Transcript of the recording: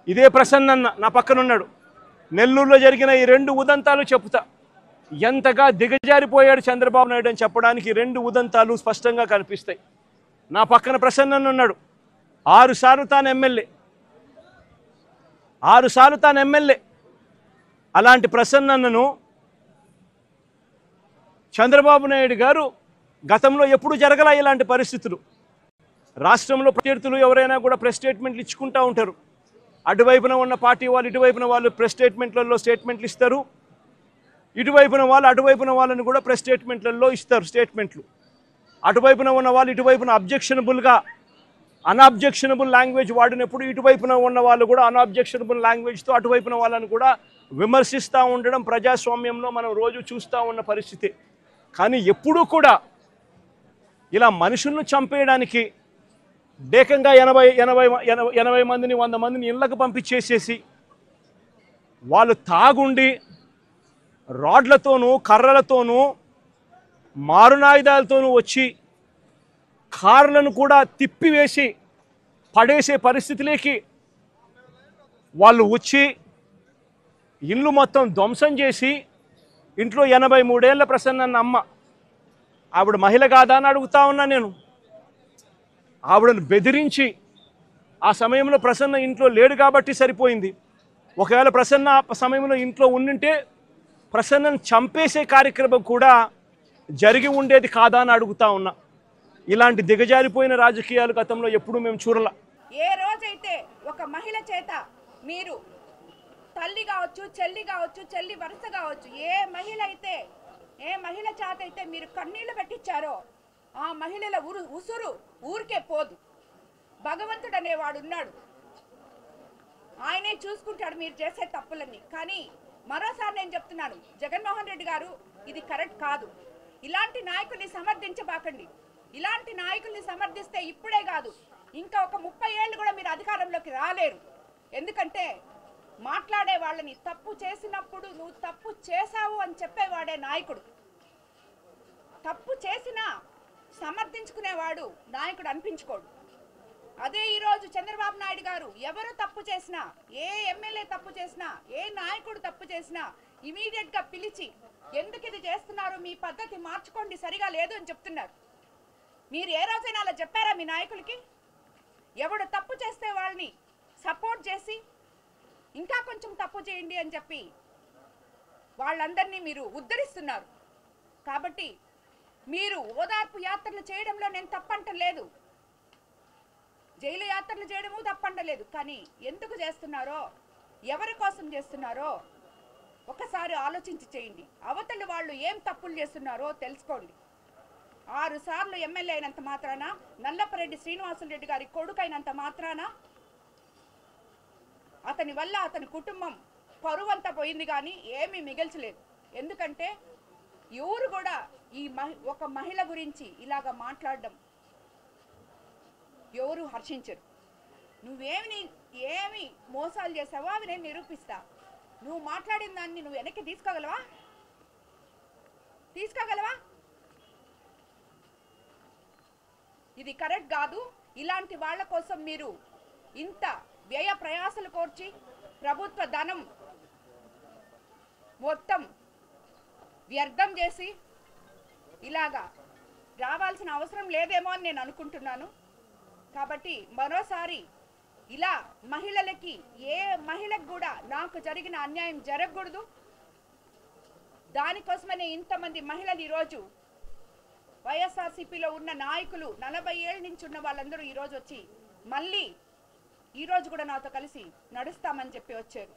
ఇదే ప్రసన్న నా పక్కన ఉన్నాడు. నెల్లూరులో జరిగిన ఈ 2 ఉదంతాలు చెప్తా. ఎంతగా దిగజారిపోయాడు చంద్రబాబు నాయుడు అని చెప్పడానికి 2 ఉదంతాలు స్పష్టంగా కనిపిస్తాయి. నా పక్కన ప్రసన్న ఉన్నాడు. 6 సార్లు తాను ఎమ్మెల్యే, 6 సార్లు తాను ఎమ్మెల్యే. అలాంటి ప్రసన్నను చంద్రబాబు నాయుడు గారు గతంలో ఎప్పుడు జరగలా ఇలాంటి పరిస్థితులు. రాష్ట్రంలో ప్రత్యర్థులు ఎవరైనా కూడా ప్రెస్ స్టేట్మెంట్లు ఇచ్చుకుంటూ ఉంటారు. అటువైపున ఉన్న పార్టీ వాళ్ళు ఇటువైపున వాళ్ళు ప్రెస్ స్టేట్మెంట్లలో స్టేట్మెంట్లు ఇస్తారు. ఇటువైపున వాళ్ళు అటువైపున వాళ్ళని కూడా ప్రెస్ స్టేట్మెంట్లలో ఇస్తారు స్టేట్మెంట్లు. అటువైపున ఉన్న వాళ్ళు ఇటువైపున అన్అబ్జెక్షనబుల్ లాంగ్వేజ్ వాడినప్పుడు ఇటువైపున ఉన్న వాళ్ళు కూడా అన్అబ్జెక్షనబుల్ లాంగ్వేజ్తో అటువైపున వాళ్ళని కూడా విమర్శిస్తూ ఉండడం ప్రజాస్వామ్యంలో మనం రోజు చూస్తూ ఉన్న పరిస్థితి. కానీ ఎప్పుడూ కూడా ఇలా మనుషులను చంపేయడానికి ఏకంగా 80 మందిని 100 మందిని ఇళ్లకు పంపించేసేసి వాళ్ళు తాగుండి రాడ్లతోనూ కర్రలతోనూ మారునాయుధాలతోనూ వచ్చి కార్లను కూడా తిప్పివేసి పడేసే పరిస్థితిలోకి వాళ్ళు వచ్చి ఇల్లు మొత్తం ధ్వంసం చేసి ఇంట్లో 83 ఏళ్ల ప్రసన్న అమ్మ, ఆవిడ మహిళ కాదా అని అడుగుతా ఉన్నా నేను. ఆవిడను బెదిరించి ఆ సమయంలో ప్రసన్న ఇంట్లో లేడు కాబట్టి సరిపోయింది. ఒకవేళ ప్రసన్న ఆ సమయంలో ఇంట్లో ఉండింటే ప్రసన్నను చంపేసే కార్యక్రమం కూడా జరిగి ఉండేది కాదా అని అడుగుతా ఉన్నా. ఇలాంటి దిగజారిపోయిన రాజకీయాలు గతంలో ఎప్పుడూ మేము చూడలా. ఏ రోజైతే ఒక మహిళ చేత మీరు తల్లి కావచ్చు, చెల్లి కావచ్చు, చెల్లి వరుస కావచ్చు, ఏ మహిళ చేత అయితే మీరు కన్నీళ్లు పెట్టించారో ఆ మహిళల ఉసురు ఊరికే పోదు. భగవంతుడు అనేవాడు ఉన్నాడు, ఆయనే చూసుకుంటాడు మీరు చేసే తప్పులన్నీ. కానీ మరోసారి నేను చెప్తున్నాను, జగన్మోహన్ రెడ్డి గారు ఇది కరెక్ట్ కాదు. ఇలాంటి నాయకుల్ని సమర్థించబాకండి. ఇలాంటి నాయకుల్ని సమర్థిస్తే ఇప్పుడే కాదు ఇంకా ఒక 30 ఏళ్ళు కూడా మీరు అధికారంలోకి రాలేరు. ఎందుకంటే మాట్లాడే వాళ్ళని తప్పు చేసినప్పుడు నువ్వు తప్పు చేశావు అని చెప్పేవాడే నాయకుడు. తప్పు చేసినా సమర్థించుకునేవాడు నాయకుడు అనిపించుకోడు. అదే ఈరోజు చంద్రబాబు నాయుడు గారు ఎవరు తప్పు చేసినా, ఏ ఎమ్మెల్యే తప్పు చేసినా, ఏ నాయకుడు తప్పు చేసినా ఇమీడియట్గా పిలిచి ఎందుకు ఇది చేస్తున్నారు, మీ పద్ధతి మార్చుకోండి, సరిగా లేదు అని చెప్తున్నారు. మీరు ఏ రోజైనా అలా చెప్పారా మీ నాయకులకి? ఎవడు తప్పు చేస్తే వాళ్ళని సపోర్ట్ చేసి ఇంకా కొంచెం తప్పు చేయండి అని చెప్పి వాళ్ళందరినీ మీరు ఉద్ధరిస్తున్నారు. కాబట్టి మీరు ఓదార్పు యాత్రలు చేయడంలో నేను తప్పంటలేదు, జైలు యాత్రలు చేయడము తప్పంటలేదు. కానీ ఎందుకు చేస్తున్నారో, ఎవరి కోసం చేస్తున్నారో ఒకసారి ఆలోచించి చేయండి. అవతలి వాళ్ళు ఏం తప్పులు చేస్తున్నారో తెలుసుకోండి. 6 సార్లు ఎమ్మెల్యే అయినంత మాత్రాన, నల్లపరెడ్డి శ్రీనివాసులరెడ్డి గారి కొడుకైనంత మాత్రాన అతని వల్ల అతని కుటుంబం పరువంతా పోయింది కానీ ఏమీ మిగల్చలేదు. ఎందుకంటే ఎవరు కూడా ఒక మహిళ గురించి ఇలాగ మాట్లాడడం ఎవరు హర్షించరు. ఏమి మోసాలు చేసావో అవి నేను నిరూపిస్తా. నువ్వు మాట్లాడిన దాన్ని నువ్వు వెనక్కి తీసుకోగలవా? ఇది కరెక్ట్ కాదు. ఇలాంటి వాళ్ళ కోసం మీరు ఇంత వ్యయ ప్రయాసలు కోర్చి ప్రభుత్వ ధనం మొత్తం వ్యర్థం చేసి ఇలాగా రావాల్సిన అవసరం లేదేమో అని నేను అనుకుంటున్నాను. కాబట్టి మరోసారి ఇలా మహిళలకి, ఏ మహిళకు కూడా నాకు జరిగిన అన్యాయం జరగకూడదు. దానికోసమనే ఇంతమంది మహిళలు ఈరోజు వైఎస్ఆర్సీపీలో ఉన్న నాయకులు 40 ఏళ్ళ నుంచి ఉన్న వాళ్ళందరూ ఈరోజు వచ్చి మళ్ళీ ఈరోజు కూడా నాతో కలిసి నడుస్తామని చెప్పి వచ్చారు.